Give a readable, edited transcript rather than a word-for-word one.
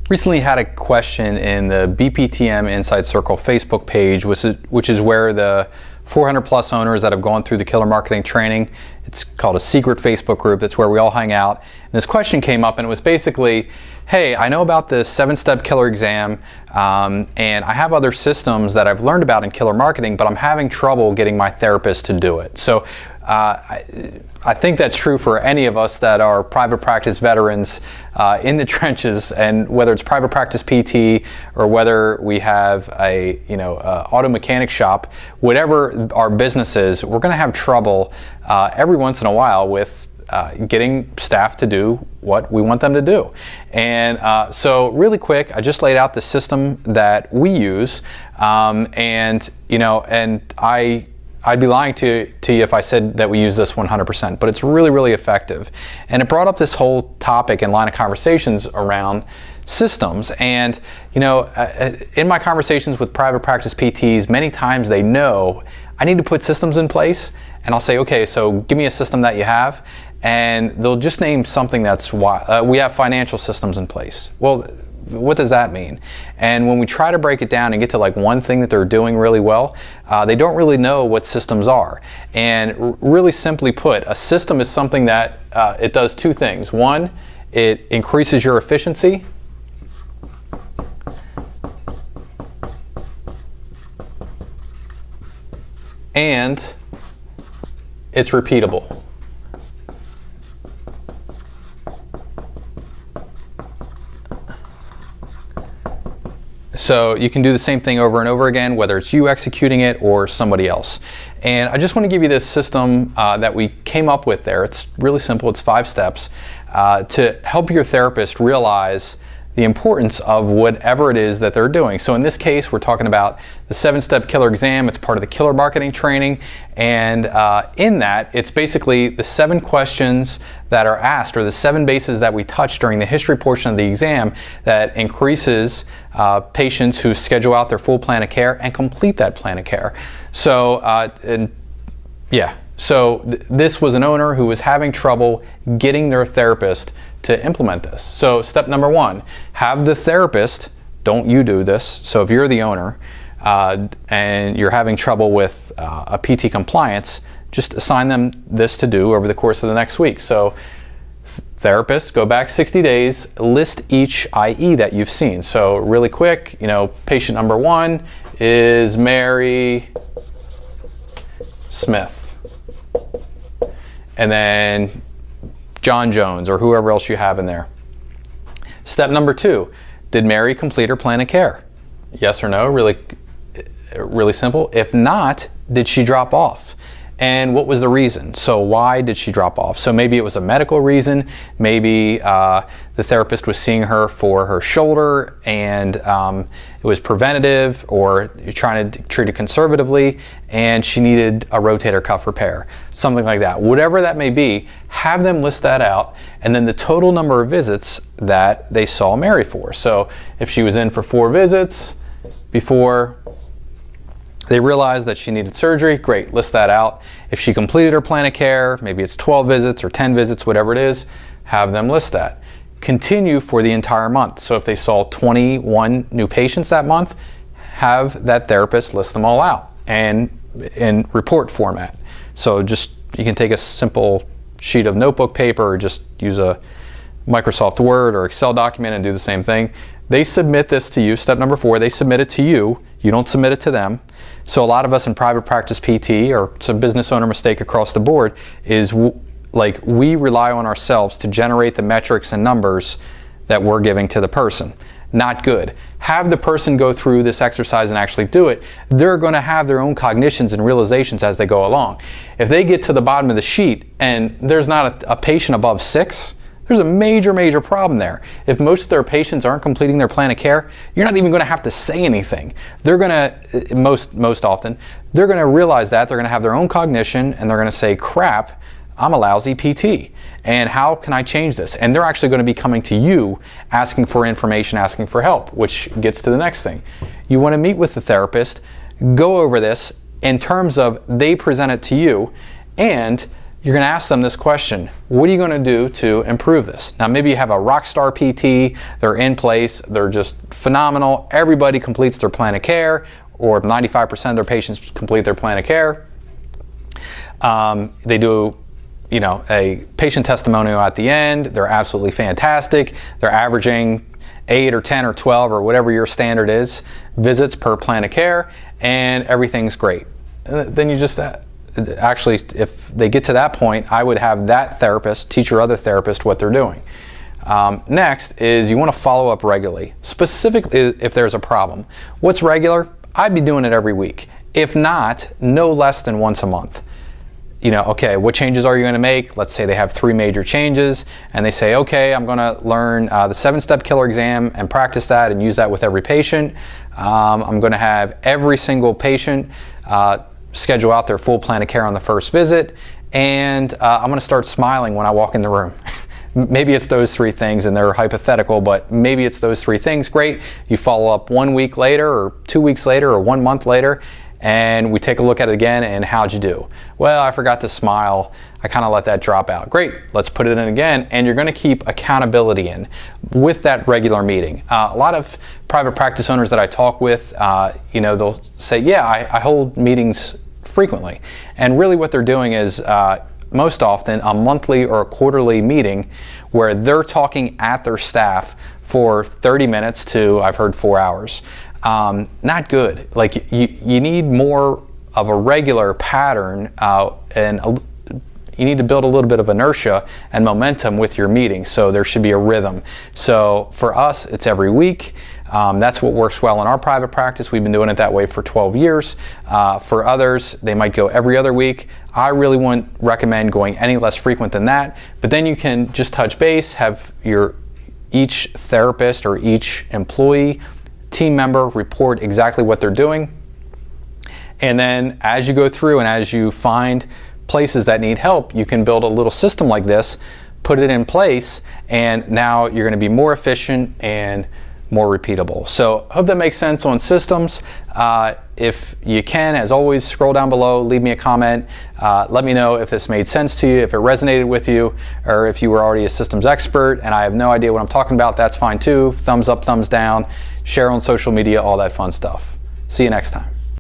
Recently had a question in the BPTM Inside Circle Facebook page, which is where the 400 plus owners that have gone through the killer marketing training, it's called a secret Facebook group. That's where we all hang out. And this question came up, and it was basically, hey, I know about the 7-step killer exam, and I have other systems that I've learned about in killer marketing, but I'm having trouble getting my therapist to do it. So I think that's true for any of us that are private practice veterans in the trenches, and whether it's private practice PT or whether we have a auto mechanic shop, whatever our business is, we're going to have trouble every once in a while with getting staff to do what we want them to do. And so really quick, I just laid out the system that we use, and I'd be lying to you if I said that we use this 100%, but it's really, really effective. And it brought up this whole topic and line of conversations around systems. And in my conversations with private practice PTs, many times they know I need to put systems in place, and I'll say, okay, so give me a system that you have, and they'll just name something that's why we have financial systems in place. Well, what does that mean? And when we try to break it down and get to like one thing that they're doing really well, they don't really know what systems are. And really simply put, a system is something that it does two things. One, it increases your efficiency. And it's repeatable. So you can do the same thing over and over again, whether it's you executing it or somebody else. And I just want to give you this system that we came up with there. It's really simple. It's 5 steps to help your therapist realize the importance of whatever it is that they're doing. So in this case, we're talking about the 7-step killer exam. It's part of the killer marketing training. And in that, it's basically the 7 questions that are asked, or the 7 bases that we touch during the history portion of the exam, that increases patients who schedule out their full plan of care and complete that plan of care. So, this was an owner who was having trouble getting their therapist to implement this. So step number 1, have the therapist, don't you do this. So if you're the owner and you're having trouble with a PT compliance, just assign them this to do over the course of the next week. So therapist, go back 60 days, list each IE that you've seen. So really quick, patient number 1 is Mary Smith. And then John Jones or whoever else you have in there. Step number 2, did Mary complete her plan of care? Yes or no, really simple. If not, did she drop off? And what was the reason? So why did she drop off? So maybe it was a medical reason. Maybe the therapist was seeing her for her shoulder and it was preventative, or you're trying to treat it conservatively and she needed a rotator cuff repair, something like that. Whatever that may be, have them list that out, and then the total number of visits that they saw Mary for. So if she was in for 4 visits before they realized that she needed surgery, great, list that out. If she completed her plan of care, maybe it's 12 visits or 10 visits, whatever it is, have them list that. Continue for the entire month. So if they saw 21 new patients that month, have that therapist list them all out and in report format. So you can take a simple sheet of notebook paper or just use a Microsoft Word or Excel document and do the same thing. They submit this to you. Step number 4, they submit it to you. You don't submit it to them. So a lot of us in private practice PT, or it's a business owner mistake across the board, is we rely on ourselves to generate the metrics and numbers that we're giving to the person. Not good. Have the person go through this exercise and actually do it. They're going to have their own cognitions and realizations as they go along. If they get to the bottom of the sheet and there's not a patient above 6, there's a major, major problem there. If most of their patients aren't completing their plan of care, you're not even going to have to say anything. They're going to, most often, they're going to realize that, they're going to have their own cognition, and they're going to say, crap, I'm a lousy PT, and how can I change this? And they're actually going to be coming to you asking for information, asking for help, which gets to the next thing. You want to meet with the therapist, go over this in terms of they present it to you, and you're going to ask them this question: what are you going to do to improve this? Now, maybe you have a rock star PT, they're in place, they're just phenomenal, everybody completes their plan of care, or 95% of their patients complete their plan of care. They do, you know, a patient testimonial at the end, they're absolutely fantastic, they're averaging 8 or 10 or 12 or whatever your standard is visits per plan of care, and everything's great. Then you just actually, if they get to that point, I would have that therapist teach your other therapist what they're doing. Next is you want to follow up regularly, specifically if there's a problem. What's regular? I'd be doing it every week. If not, no less than once a month. You know, okay, what changes are you going to make? Let's say they have 3 major changes, and they say, okay, I'm going to learn the 7-step killer exam and practice that and use that with every patient. I'm going to have every single patient schedule out their full plan of care on the first visit, and I'm going to start smiling when I walk in the room. Maybe it's those 3 things, and they're hypothetical, but maybe it's those 3 things. Great. You follow up 1 week later, or 2 weeks later, or 1 month later, and we take a look at it again, and how'd you do? Well, I forgot to smile. I kind of let that drop out. Great, let's put it in again, and you're going to keep accountability in with that regular meeting. A lot of private practice owners that I talk with, you know, they'll say, yeah, I hold meetings frequently. And really what they're doing is most often a monthly or a quarterly meeting where they're talking at their staff for 30 minutes to, I've heard, 4 hours. Not good. Like you need more of a regular pattern, and you need to build a little bit of inertia and momentum with your meetings, so there should be a rhythm. So for us, it's every week. That's what works well in our private practice. We've been doing it that way for 12 years. For others, they might go every other week. I really wouldn't recommend going any less frequent than that, but then you can just touch base, have each therapist or each employee, team member report exactly what they're doing. And then as you go through and as you find places that need help, you can build a little system like this, put it in place, and now you're going to be more efficient and more repeatable. So hope that makes sense on systems. If you can, as always, scroll down below, leave me a comment. Let me know if this made sense to you, if it resonated with you, or if you were already a systems expert and I have no idea what I'm talking about, that's fine too. Thumbs up, thumbs down, share on social media, all that fun stuff. See you next time.